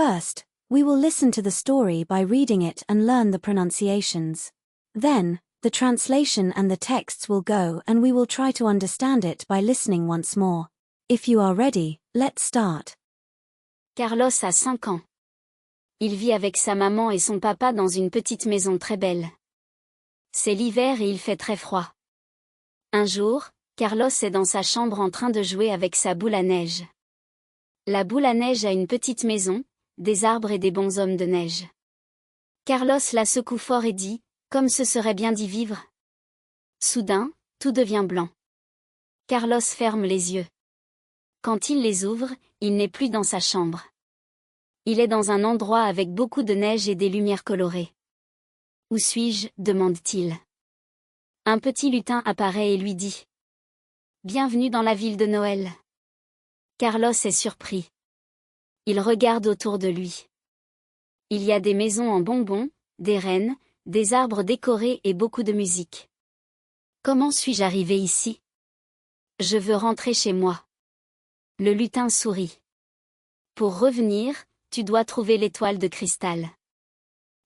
First, we will listen to the story by reading it and learn the pronunciations. Then, the translation and the texts will go and we will try to understand it by listening once more. If you are ready, let's start. Carlos a 5 ans. Il vit avec sa maman et son papa dans une petite maison très belle. C'est l'hiver et il fait très froid. Un jour, Carlos est dans sa chambre en train de jouer avec sa boule à neige. La boule à neige a une petite maison, des arbres et des bonshommes de neige. Carlos la secoue fort et dit, comme ce serait bien d'y vivre. Soudain, tout devient blanc. Carlos ferme les yeux. Quand il les ouvre, il n'est plus dans sa chambre. Il est dans un endroit avec beaucoup de neige et des lumières colorées. Où suis-je ? Demande-t-il. Un petit lutin apparaît et lui dit. Bienvenue dans la ville de Noël. Carlos est surpris. Il regarde autour de lui. Il y a des maisons en bonbons, des rennes, des arbres décorés et beaucoup de musique. Comment suis-je arrivé ici ? Je veux rentrer chez moi. Le lutin sourit. Pour revenir, tu dois trouver l'étoile de cristal.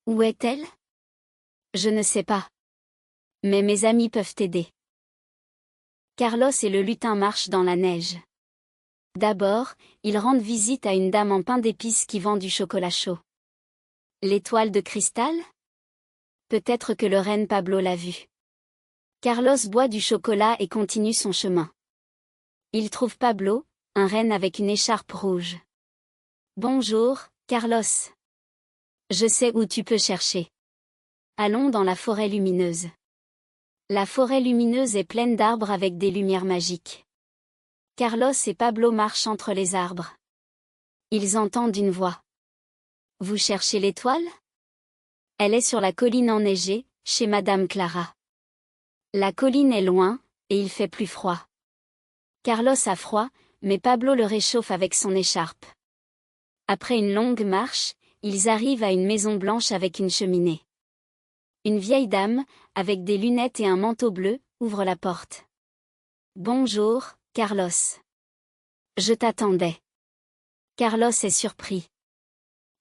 Où est-elle ? Je ne sais pas. Mais mes amis peuvent t'aider. Carlos et le lutin marchent dans la neige. D'abord, ils rendent visite à une dame en pain d'épices qui vend du chocolat chaud. L'étoile de cristal ? Peut-être que le renne Pablo l'a vue. Carlos boit du chocolat et continue son chemin. Il trouve Pablo, un renne avec une écharpe rouge. Bonjour, Carlos. Je sais où tu peux chercher. Allons dans la forêt lumineuse. La forêt lumineuse est pleine d'arbres avec des lumières magiques. Carlos et Pablo marchent entre les arbres. Ils entendent une voix. Vous cherchez l'étoile ? Elle est sur la colline enneigée, chez Madame Clara. La colline est loin, et il fait plus froid. Carlos a froid, mais Pablo le réchauffe avec son écharpe. Après une longue marche, ils arrivent à une maison blanche avec une cheminée. Une vieille dame, avec des lunettes et un manteau bleu, ouvre la porte. Bonjour, Carlos. Je t'attendais. Carlos est surpris.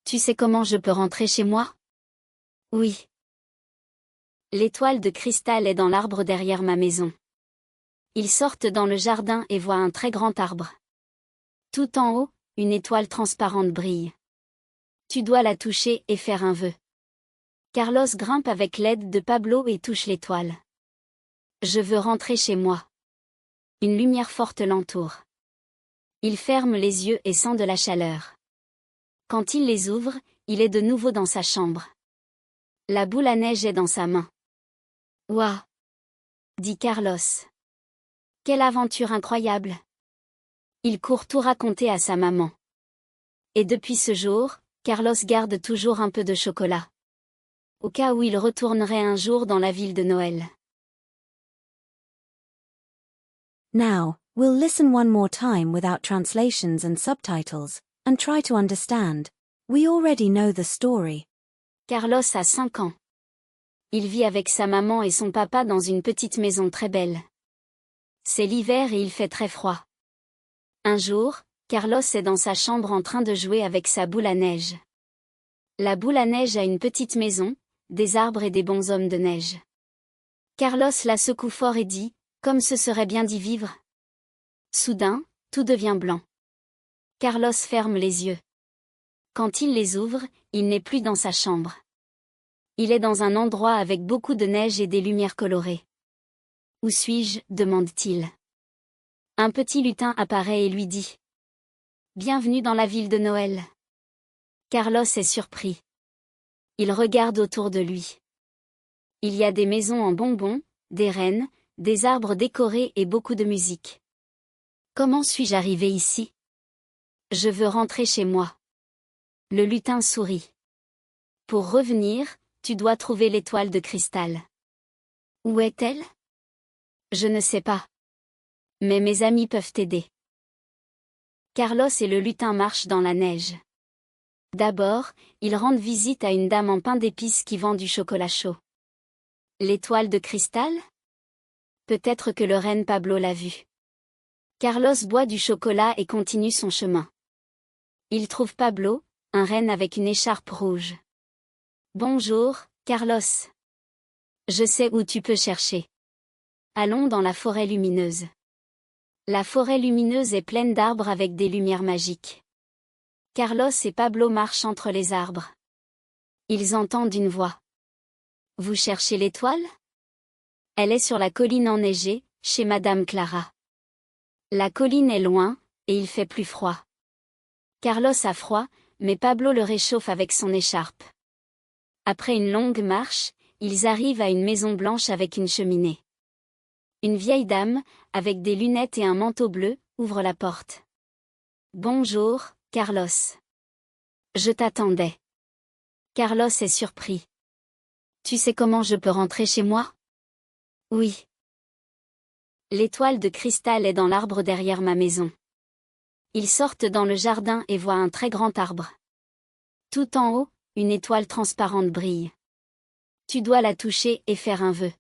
Tu sais comment je peux rentrer chez moi ? Oui. L'étoile de cristal est dans l'arbre derrière ma maison. Ils sortent dans le jardin et voient un très grand arbre. Tout en haut, une étoile transparente brille. Tu dois la toucher et faire un vœu. Carlos grimpe avec l'aide de Pablo et touche l'étoile. Je veux rentrer chez moi. Une lumière forte l'entoure. Il ferme les yeux et sent de la chaleur. Quand il les ouvre, il est de nouveau dans sa chambre. La boule à neige est dans sa main. Ouah ! Dit Carlos. Quelle aventure incroyable ! Il court tout raconter à sa maman. Et depuis ce jour, Carlos garde toujours un peu de chocolat. Au cas où il retournerait un jour dans la ville de Noël. Now, we'll listen one more time without translations and subtitles, and try to understand. We already know the story. Carlos a 5 ans. Il vit avec sa maman et son papa dans une petite maison très belle. C'est l'hiver et il fait très froid. Un jour, Carlos est dans sa chambre en train de jouer avec sa boule à neige. La boule à neige a une petite maison, des arbres et des bonshommes de neige. Carlos la secoue fort et dit, comme ce serait bien d'y vivre. Soudain, tout devient blanc. Carlos ferme les yeux. Quand il les ouvre, il n'est plus dans sa chambre. Il est dans un endroit avec beaucoup de neige et des lumières colorées. Où suis-je ? Demande-t-il. Un petit lutin apparaît et lui dit. Bienvenue dans la ville de Noël. Carlos est surpris. Il regarde autour de lui. Il y a des maisons en bonbons, des rennes, des arbres décorés et beaucoup de musique. Comment suis-je arrivé ici ? Je veux rentrer chez moi. Le lutin sourit. Pour revenir, tu dois trouver l'étoile de cristal. Où est-elle ? Je ne sais pas. Mais mes amis peuvent t'aider. Carlos et le lutin marchent dans la neige. D'abord, ils rendent visite à une dame en pain d'épices qui vend du chocolat chaud. L'étoile de cristal ? Peut-être que le renne Pablo l'a vue. Carlos boit du chocolat et continue son chemin. Il trouve Pablo, Un renne avec une écharpe rouge. Bonjour, Carlos. Je sais où tu peux chercher. Allons dans la forêt lumineuse. La forêt lumineuse est pleine d'arbres avec des lumières magiques. Carlos et Pablo marchent entre les arbres. Ils entendent une voix. Vous cherchez l'étoile? Elle est sur la colline enneigée, chez Madame Clara. La colline est loin, et il fait plus froid. Carlos a froid, mais Pablo le réchauffe avec son écharpe. Après une longue marche, ils arrivent à une maison blanche avec une cheminée. Une vieille dame, avec des lunettes et un manteau bleu, ouvre la porte. Bonjour, Carlos. Je t'attendais. Carlos est surpris. Tu sais comment je peux rentrer chez moi? Oui. L'étoile de cristal est dans l'arbre derrière ma maison. Ils sortent dans le jardin et voient un très grand arbre. Tout en haut, une étoile transparente brille. Tu dois la toucher et faire un vœu.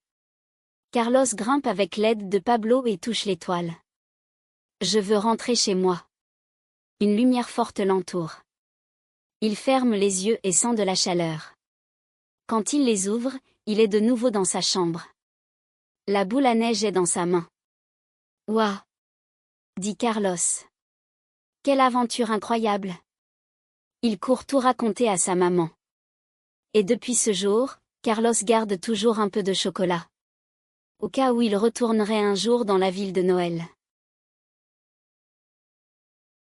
Carlos grimpe avec l'aide de Pablo et touche l'étoile. Je veux rentrer chez moi. Une lumière forte l'entoure. Il ferme les yeux et sent de la chaleur. Quand il les ouvre, il est de nouveau dans sa chambre. La boule à neige est dans sa main. Ouah! Dit Carlos. Quelle aventure incroyable! Il court tout raconter à sa maman. Et depuis ce jour, Carlos garde toujours un peu de chocolat. Au cas où il retournerait un jour dans la ville de Noël.